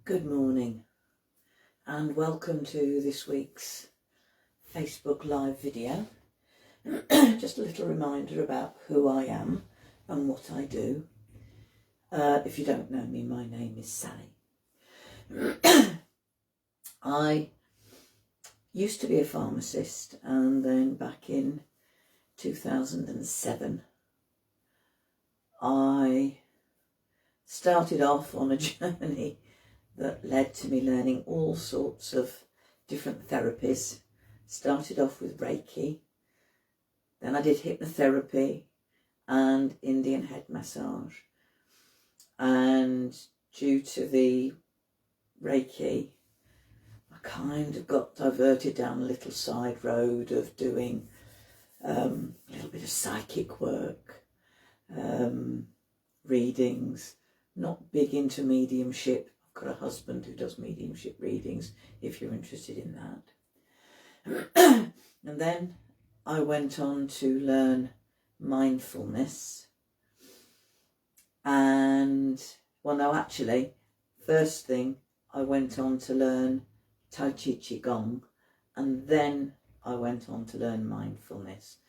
Good morning and welcome to this week's Facebook Live video. Just a little reminder about who I am and what I do. If you don't know me, my name is Sally. I used to be a pharmacist, and then back in 2007 I started off on a journey that led to me learning all sorts of different therapies. Started off with Reiki, then I did hypnotherapy and Indian head massage, and due to the Reiki I kind of got diverted down a little side road of doing a little bit of psychic work, readings. Not big into mediumship. I've got a husband who does mediumship readings if you're interested in that. And then I went on to learn mindfulness, and first thing I went on to learn Tai Chi qigong, and then I went on to learn mindfulness.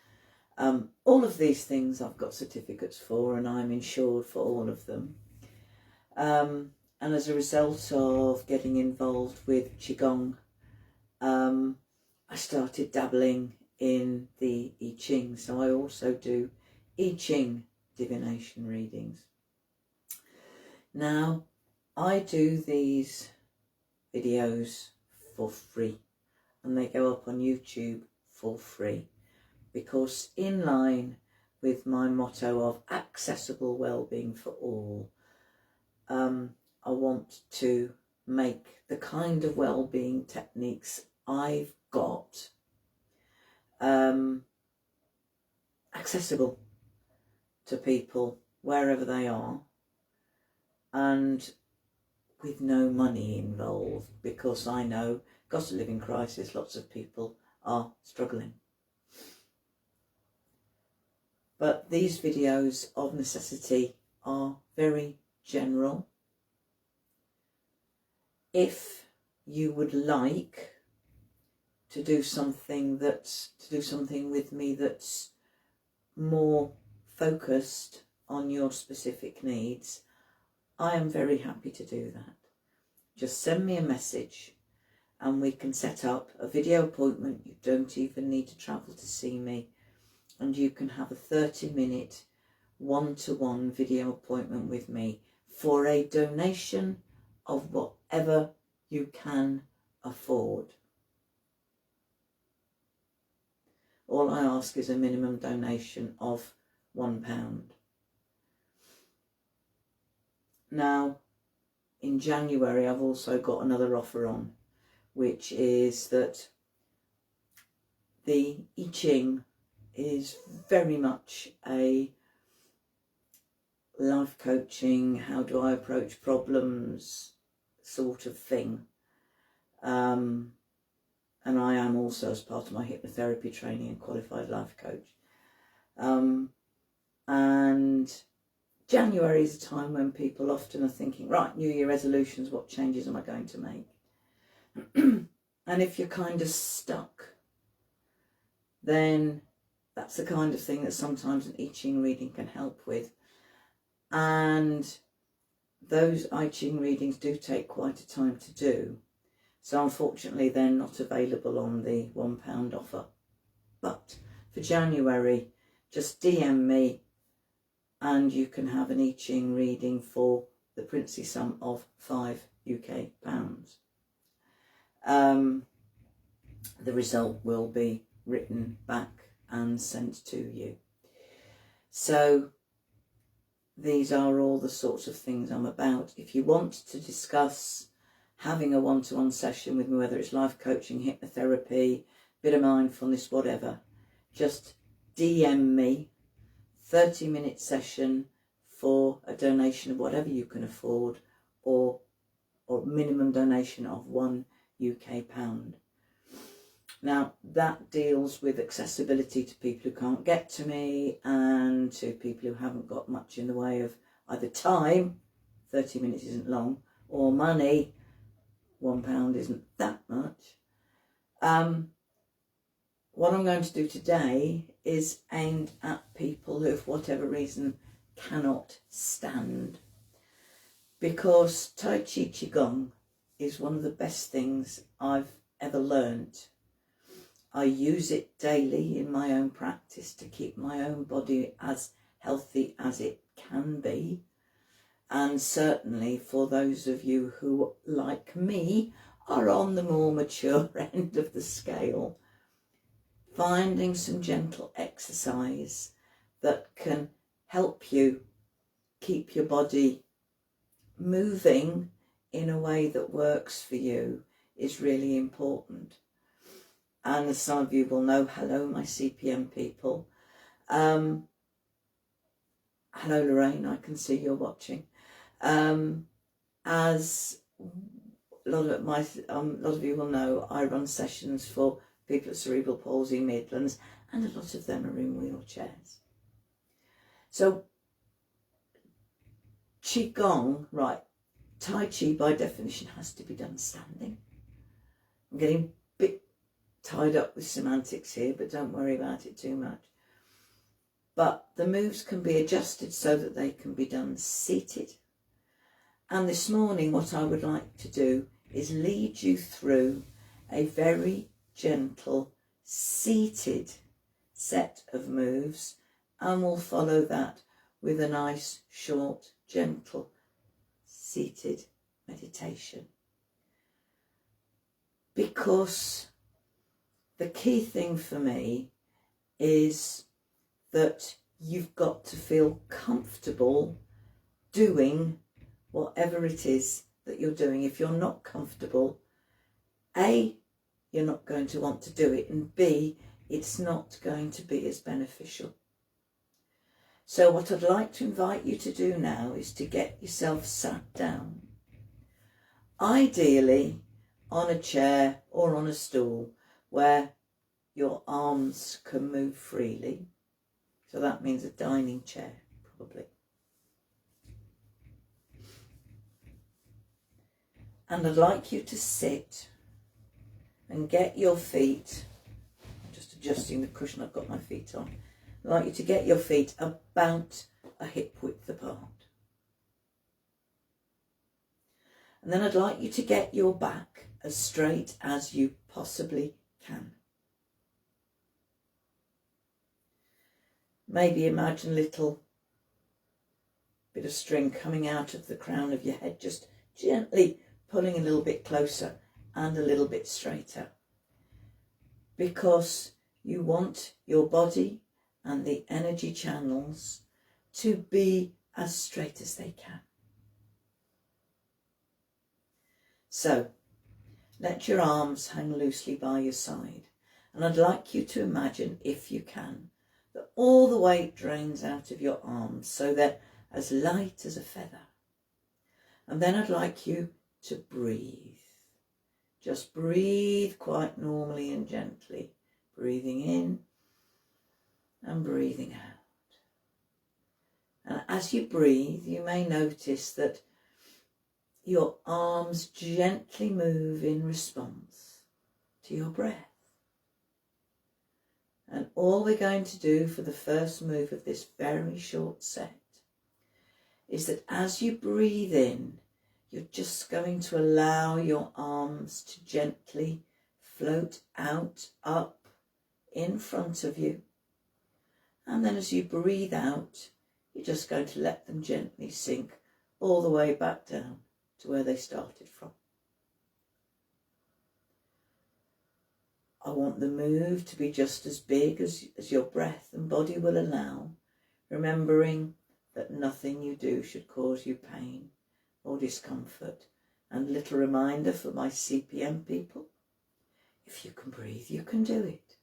All of these things I've got certificates for, and I'm insured for all of them. And as a result of getting involved with qigong, I started dabbling in the I Ching. So I also do I Ching divination readings. Now, I do these videos for free, and they go up on YouTube for free, because in line with my motto of accessible well-being for all, I want to make the kind of well-being techniques I've got accessible to people wherever they are, and with no money involved, because I know cost of living crisis, lots of people are struggling. But these videos of necessity are very general. If you would like to do something with me that's more focused on your specific needs, I am very happy to do that. Just send me a message and we can set up a video appointment. You don't even need to travel to see me, and you can have a 30-minute one-to-one video appointment with me for a donation of whatever you can afford. All I ask is a minimum donation of £1. Now, in January, I've also got another offer on, which is that the I Ching is very much a life coaching, how do I approach problems sort of thing. And I am also, as part of my hypnotherapy training, a qualified life coach. And January is a time when people often are thinking, right, New Year resolutions, what changes am I going to make? And if you're kind of stuck, then that's the kind of thing that sometimes an I Ching reading can help with. And those I Ching readings do take quite a time to do. So unfortunately, they're not available on the £1 offer. But for January, just DM me and you can have an I Ching reading for the princely sum of £5 UK. The result will be written back and sent to you. So these are all the sorts of things I'm about. If you want to discuss having a one-to-one session with me, whether it's life coaching, hypnotherapy, bit of mindfulness, whatever, just DM me, 30-minute session for a donation of whatever you can afford, or minimum donation of £1 UK. Now, that deals with accessibility to people who can't get to me, and to people who haven't got much in the way of either time, 30 minutes isn't long, or money, £1 isn't that much. What I'm going to do today is aimed at people who, for whatever reason, cannot stand. Because Tai Chi qigong is one of the best things I've ever learned. I use it daily in my own practice to keep my own body as healthy as it can be. And certainly for those of you who, like me, are on the more mature end of the scale, finding some gentle exercise that can help you keep your body moving in a way that works for you is really important. And as some of you will know, hello my CPM people. Hello Lorraine, I can see you're watching. As a lot of you will know, I run sessions for people at Cerebral Palsy Midlands, and a lot of them are in wheelchairs. So qigong, right, Tai Chi by definition has to be done standing. I'm getting a bit tied up with semantics here, but don't worry about it too much. But the moves can be adjusted so that they can be done seated. And this morning what I would like to do is lead you through a very gentle seated set of moves, and we'll follow that with a nice short gentle seated meditation. Because the key thing for me is that you've got to feel comfortable doing whatever it is that you're doing. If you're not comfortable, A, you're not going to want to do it, and B, it's not going to be as beneficial. So what I'd like to invite you to do now is to get yourself sat down, ideally on a chair or on a stool where your arms can move freely. So that means a dining chair, probably. And I'd like you to sit and get your feet, I'm just adjusting the cushion I've got my feet on. I'd like you to get your feet about a hip width apart. And then I'd like you to get your back as straight as you possibly can. Maybe imagine a little bit of string coming out of the crown of your head, just gently pulling a little bit closer and a little bit straighter. Because you want your body and the energy channels to be as straight as they can. So, let your arms hang loosely by your side, and I'd like you to imagine, if you can, that all the weight drains out of your arms so they're as light as a feather. And then I'd like you to breathe. Just breathe quite normally and gently, breathing in and breathing out. And as you breathe, you may notice that your arms gently move in response to your breath. And all we're going to do for the first move of this very short set is that as you breathe in, you're just going to allow your arms to gently float out, up, in front of you. And then as you breathe out, you're just going to let them gently sink all the way back down to where they started from. I want the move to be just as big as your breath and body will allow, remembering that nothing you do should cause you pain or discomfort. And a little reminder for my CPM people, if you can breathe, you can do it.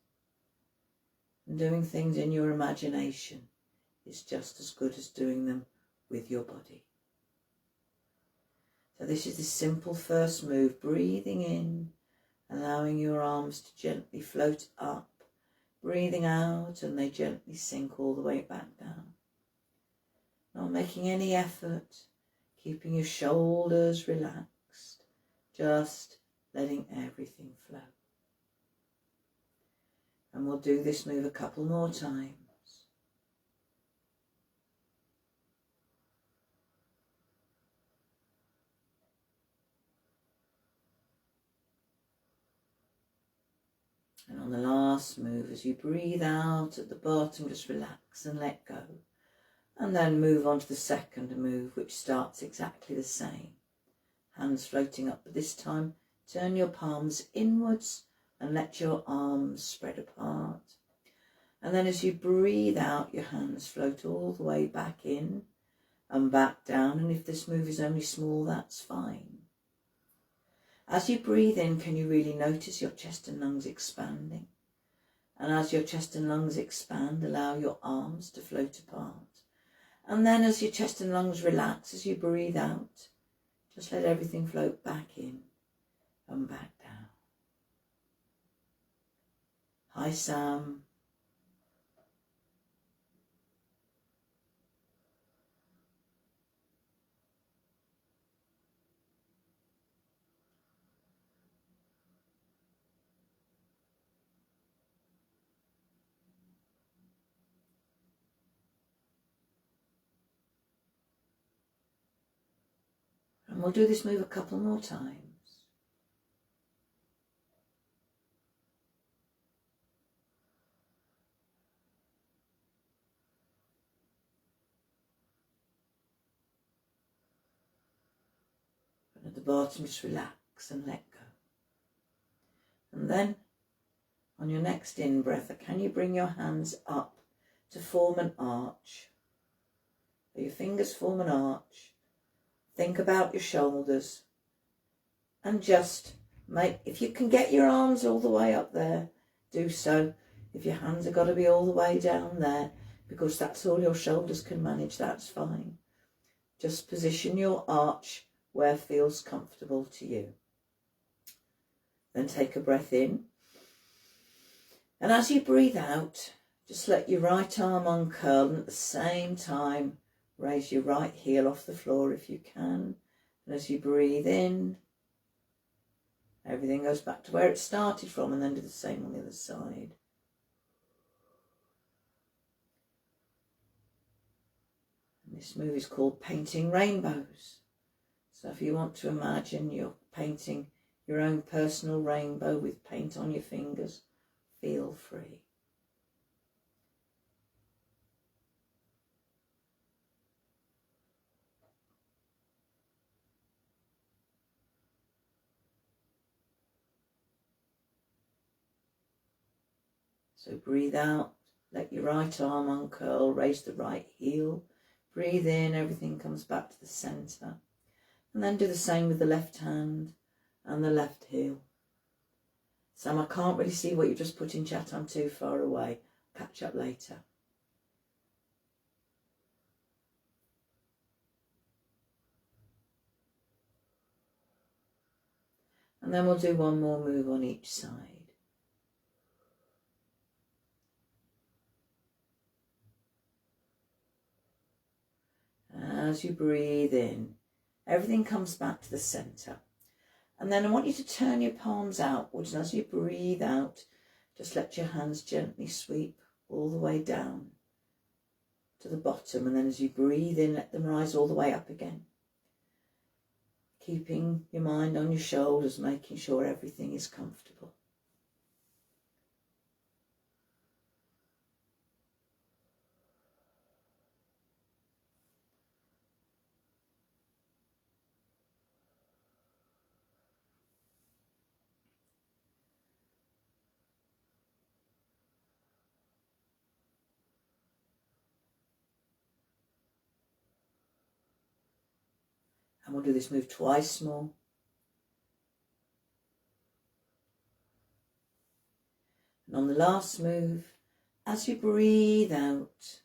And doing things in your imagination is just as good as doing them with your body. So this is the simple first move, breathing in, allowing your arms to gently float up, breathing out, and they gently sink all the way back down. Not making any effort, keeping your shoulders relaxed, just letting everything flow. And we'll do this move a couple more times. And on the last move, as you breathe out at the bottom, just relax and let go. And then move on to the second move, which starts exactly the same. Hands floating up, but this time turn your palms inwards and let your arms spread apart. And then as you breathe out, your hands float all the way back in and back down. And if this move is only small, that's fine. As you breathe in, can you really notice your chest and lungs expanding? And as your chest and lungs expand, allow your arms to float apart. And then as your chest and lungs relax, as you breathe out, just let everything float back in and back down. Hi, Sam. And we'll do this move a couple more times. And at the bottom, just relax and let go. And then, on your next in-breath, can you bring your hands up to form an arch? So your fingers form an arch. Think about your shoulders. And just if you can get your arms all the way up there, do so. If your hands have got to be all the way down there, because that's all your shoulders can manage, that's fine. Just position your arch where feels comfortable to you. Then take a breath in. And as you breathe out, just let your right arm uncurl, and at the same time, raise your right heel off the floor if you can. And as you breathe in, everything goes back to where it started from, and then do the same on the other side. And this move is called painting rainbows. So if you want to imagine you're painting your own personal rainbow with paint on your fingers, feel free. So breathe out, let your right arm uncurl, raise the right heel. Breathe in, everything comes back to the centre. And then do the same with the left hand and the left heel. Sam, I can't really see what you just put in chat, I'm too far away. Catch up later. And then we'll do one more move on each side. As you breathe in, everything comes back to the centre. And then I want you to turn your palms outwards, and as you breathe out, just let your hands gently sweep all the way down to the bottom. And then as you breathe in, let them rise all the way up again. Keeping your mind on your shoulders, making sure everything is comfortable. And we'll do this move twice more. And on the last move, as you breathe out,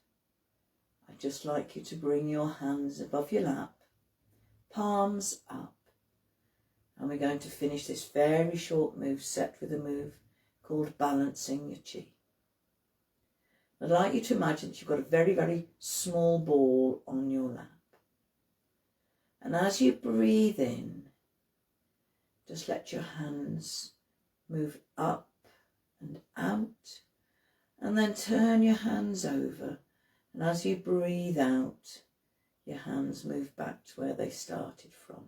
I'd just like you to bring your hands above your lap, palms up. And we're going to finish this very short move set with a move called balancing your chi. I'd like you to imagine that you've got a very, very small ball on your lap. And as you breathe in, just let your hands move up and out, and then turn your hands over. And as you breathe out, your hands move back to where they started from.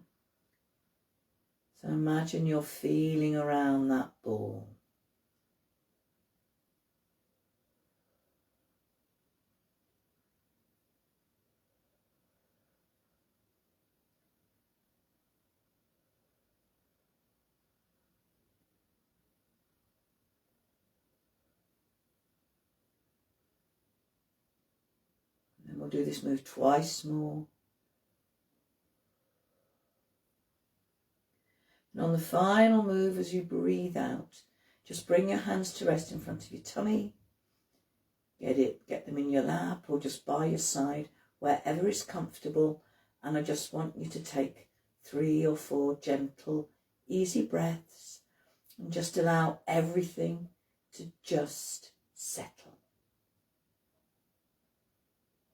So imagine you're feeling around that ball. And then we'll do this move twice more. And on the final move, as you breathe out, just bring your hands to rest in front of your tummy. Get them in your lap or just by your side, wherever is comfortable. And I just want you to take 3 or 4 gentle, easy breaths and just allow everything to just settle.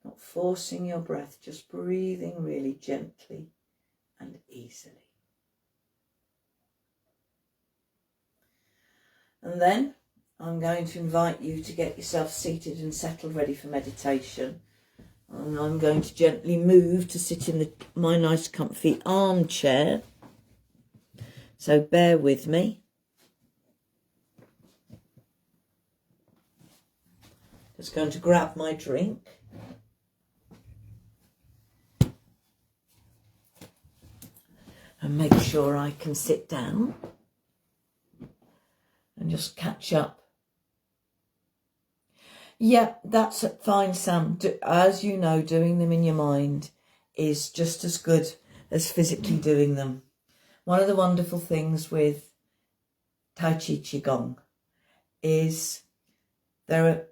Not forcing your breath, just breathing really gently and easily. And then I'm going to invite you to get yourself seated and settled, ready for meditation. And I'm going to gently move to sit in my nice comfy armchair. So bear with me. Just going to grab my drink. And make sure I can sit down. And just catch up. Yeah, that's fine, Sam. As you know, doing them in your mind is just as good as physically doing them. One of the wonderful things with Tai Chi qigong is there are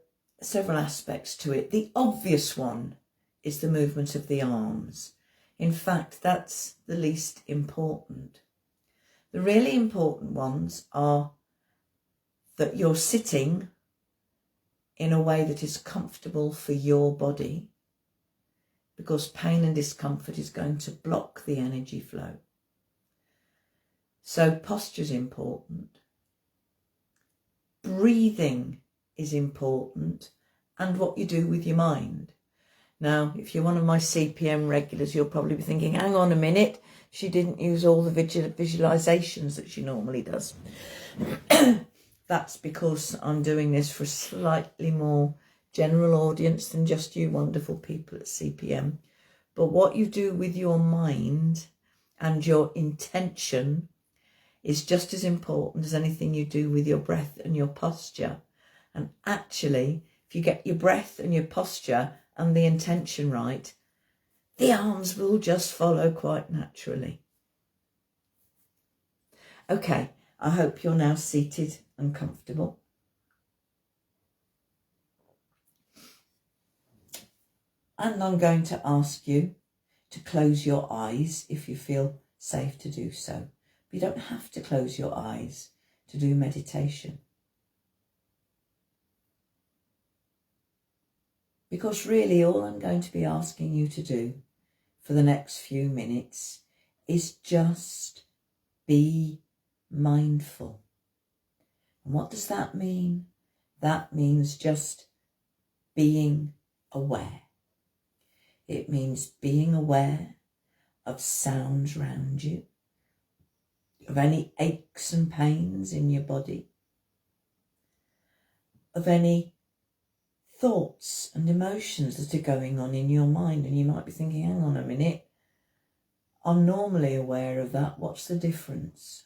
several aspects to it. The obvious one is the movement of the arms. In fact, that's the least important. The really important ones are that you're sitting in a way that is comfortable for your body, because pain and discomfort is going to block the energy flow. So posture is important. Breathing is important, and what you do with your mind. Now, if you're one of my CPM regulars, you'll probably be thinking, hang on a minute, she didn't use all the visualizations that she normally does. That's because I'm doing this for a slightly more general audience than just you wonderful people at CPM. But what you do with your mind and your intention is just as important as anything you do with your breath and your posture. And actually, if you get your breath and your posture and the intention right, the arms will just follow quite naturally. Okay, I hope you're now seated and comfortable. And I'm going to ask you to close your eyes if you feel safe to do so. But you don't have to close your eyes to do meditation. Because really all I'm going to be asking you to do for the next few minutes is just be mindful. And what does that mean? That means just being aware. It means being aware of sounds around you, of any aches and pains in your body, of any thoughts and emotions that are going on in your mind. And you might be thinking, hang on a minute, I'm normally aware of that. What's the difference?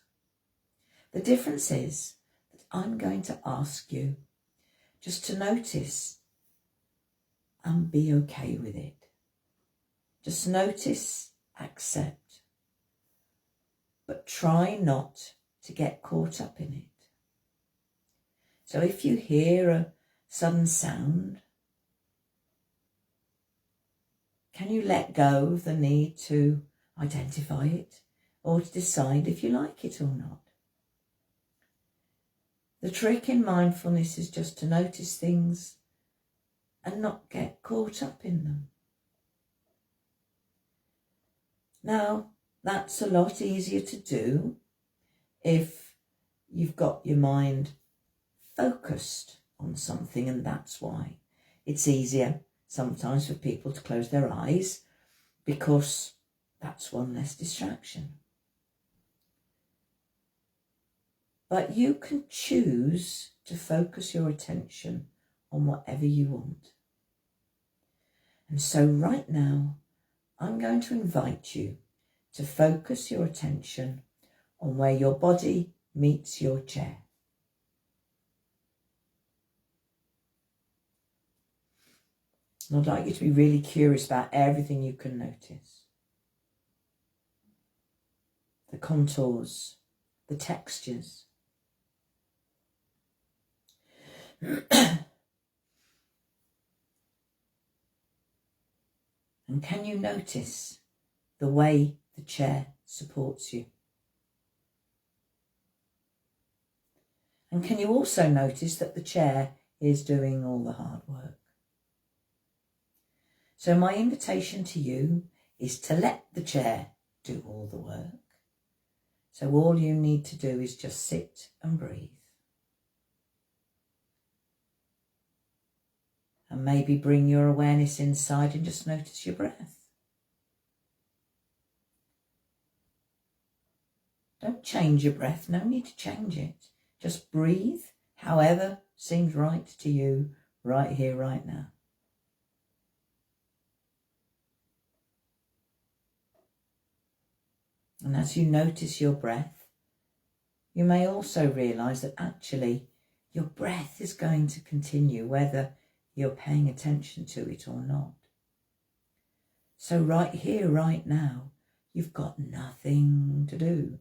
The difference is that I'm going to ask you just to notice and be okay with it. Just notice, accept, but try not to get caught up in it. So if you hear a sudden sound, can you let go of the need to identify it or to decide if you like it or not? The trick in mindfulness is just to notice things and not get caught up in them. Now, that's a lot easier to do if you've got your mind focused on something, and that's why it's easier sometimes for people to close their eyes, because that's one less distraction. But you can choose to focus your attention on whatever you want. And so right now, I'm going to invite you to focus your attention on where your body meets your chair. And I'd like you to be really curious about everything you can notice. The contours, the textures. And can you notice the way the chair supports you? And can you also notice that the chair is doing all the hard work? So my invitation to you is to let the chair do all the work. So all you need to do is just sit and breathe. And maybe bring your awareness inside and just notice your breath. Don't change your breath, no need to change it. Just breathe however seems right to you right here, right now. And as you notice your breath, you may also realise that actually your breath is going to continue whether you're paying attention to it or not. So right here, right now, you've got nothing to do.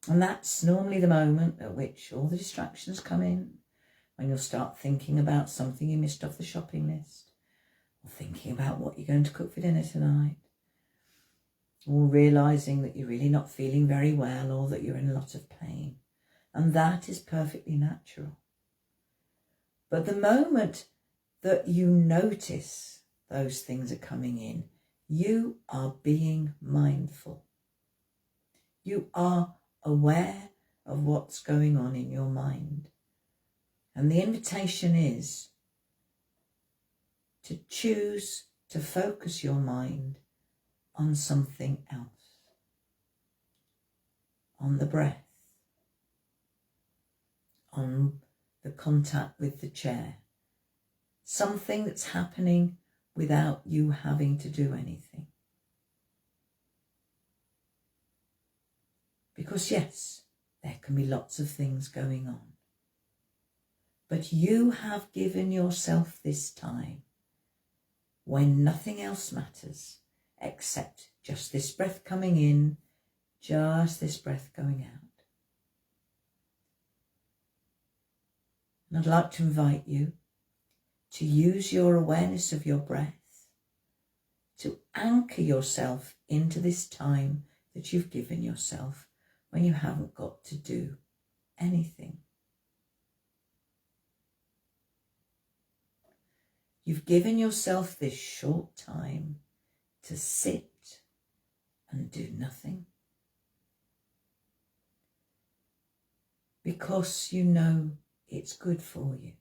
And that's normally the moment at which all the distractions come in, when you'll start thinking about something you missed off the shopping list, or thinking about what you're going to cook for dinner tonight, or realising that you're really not feeling very well or that you're in a lot of pain. And that is perfectly natural. But the moment that you notice those things are coming in, you are being mindful. You are aware of what's going on in your mind. And the invitation is to choose to focus your mind on something else, on the breath, on the contact with the chair, something that's happening without you having to do anything. Because yes, there can be lots of things going on, but you have given yourself this time when nothing else matters except just this breath coming in, just this breath going out. And I'd like to invite you to use your awareness of your breath to anchor yourself into this time that you've given yourself when you haven't got to do anything. You've given yourself this short time to sit and do nothing, because you know it's good for you.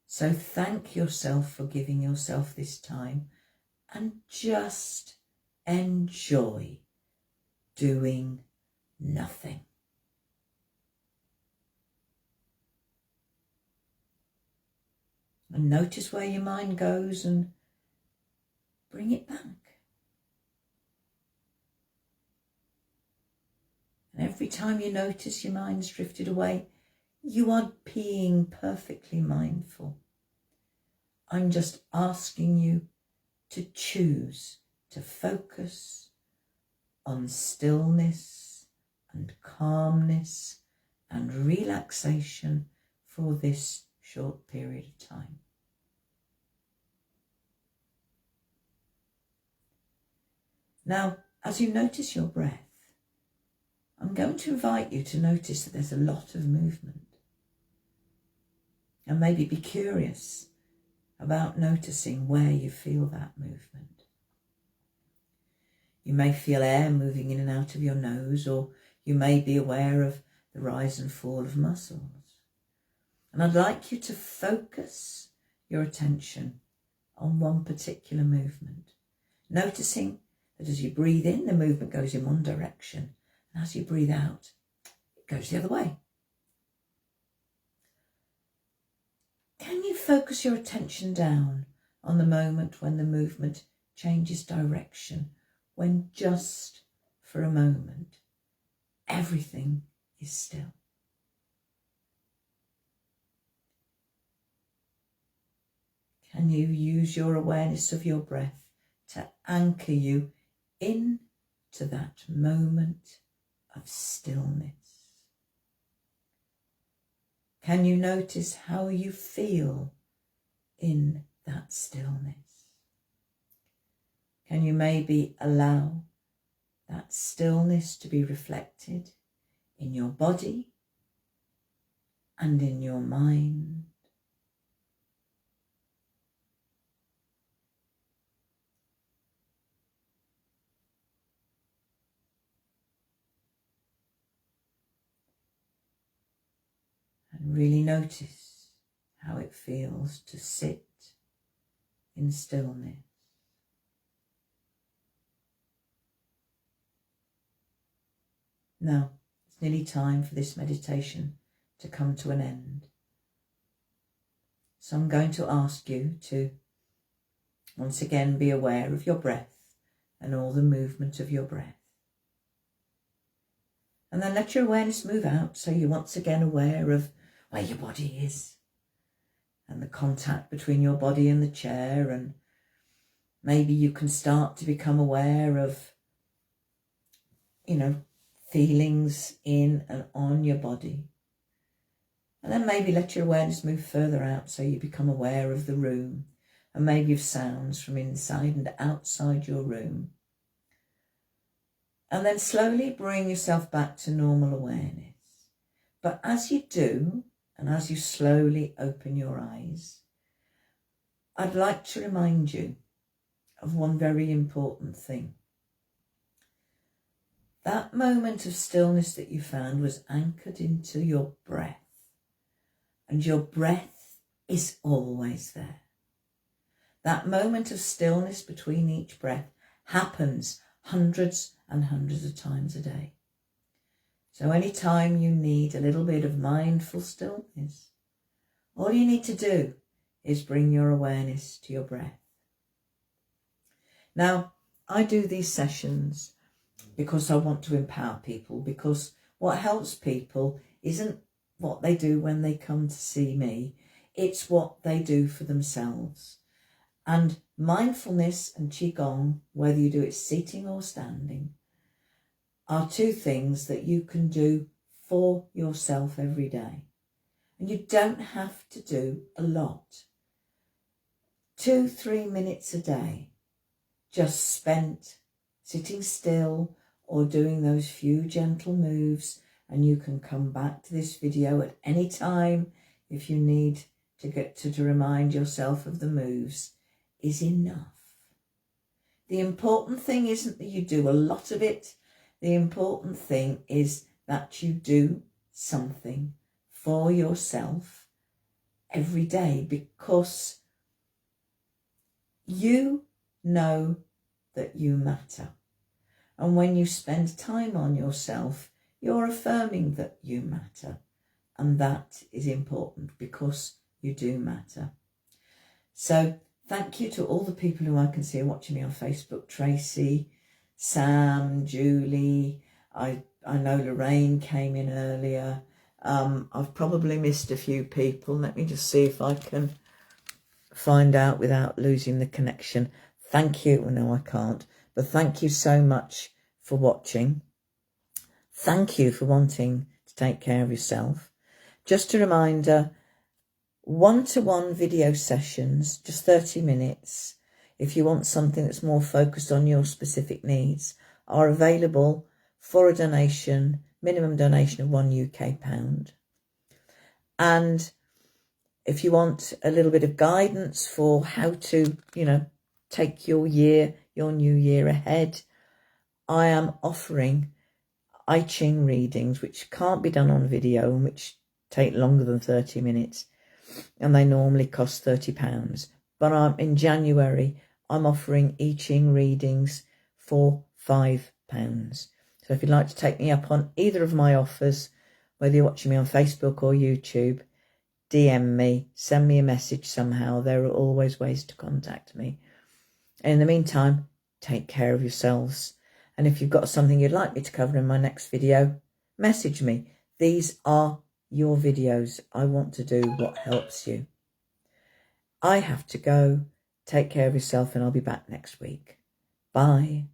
So thank yourself for giving yourself this time and just enjoy doing nothing. And notice where your mind goes and bring it back. And every time you notice your mind's drifted away, you are being perfectly mindful. I'm just asking you to choose to focus on stillness and calmness and relaxation for this short period of time. Now, as you notice your breath, I'm going to invite you to notice that there's a lot of movement. And maybe be curious about noticing where you feel that movement. You may feel air moving in and out of your nose, or you may be aware of the rise and fall of muscles. And I'd like you to focus your attention on one particular movement, noticing that as you breathe in, the movement goes in one direction, and as you breathe out, it goes the other way. Can you focus your attention down on the moment when the movement changes direction, when just for a moment everything is still? Can you use your awareness of your breath to anchor you into that moment of stillness? Can you notice how you feel in that stillness? Can you maybe allow that stillness to be reflected in your body and in your mind? And really notice how it feels to sit in stillness. Now, it's nearly time for this meditation to come to an end. So I'm going to ask you to once again be aware of your breath and all the movement of your breath. And then let your awareness move out, so you're once again aware of where your body is and the contact between your body and the chair, and maybe you can start to become aware of, feelings in and on your body. And then maybe let your awareness move further out, so you become aware of the room and maybe of sounds from inside and outside your room. And then slowly bring yourself back to normal awareness. But as you do, and as you slowly open your eyes, I'd like to remind you of one very important thing. That moment of stillness that you found was anchored into your breath. And your breath is always there. That moment of stillness between each breath happens hundreds and hundreds of times a day. So anytime you need a little bit of mindful stillness, all you need to do is bring your awareness to your breath. Now, I do these sessions because I want to empower people, because what helps people isn't what they do when they come to see me, it's what they do for themselves. And mindfulness and qigong, whether you do it sitting or standing, are two things that you can do for yourself every day. And you don't have to do a lot. 2-3 minutes a day, just spent sitting still or doing those few gentle moves, and you can come back to this video at any time if you need to remind yourself of the moves, is enough. The important thing isn't that you do a lot of it. The important thing is that you do something for yourself every day, because you know that you matter. And when you spend time on yourself, you're affirming that you matter. And that is important, because you do matter. So thank you to all the people who I can see are watching me on Facebook. Tracy, Sam, Julie, I know Lorraine came in earlier. I've probably missed a few people. Let me just see if I can find out without losing the connection. Thank you. Well, no, I can't. But thank you so much for watching. Thank you for wanting to take care of yourself. Just a reminder, one-to-one video sessions, just 30 minutes, if you want something that's more focused on your specific needs, are available for a donation, minimum donation of £1 UK. And if you want a little bit of guidance for how to, take your new year ahead, I am offering qigong readings, which can't be done on video and which take longer than 30 minutes. And they normally cost £30. But in January, I'm offering qigong readings for £5. So if you'd like to take me up on either of my offers, whether you're watching me on Facebook or YouTube, DM me, send me a message somehow. There are always ways to contact me. And in the meantime, take care of yourselves. And if you've got something you'd like me to cover in my next video, message me. These are your videos. I want to do what helps you. I have to go. Take care of yourself and I'll be back next week. Bye.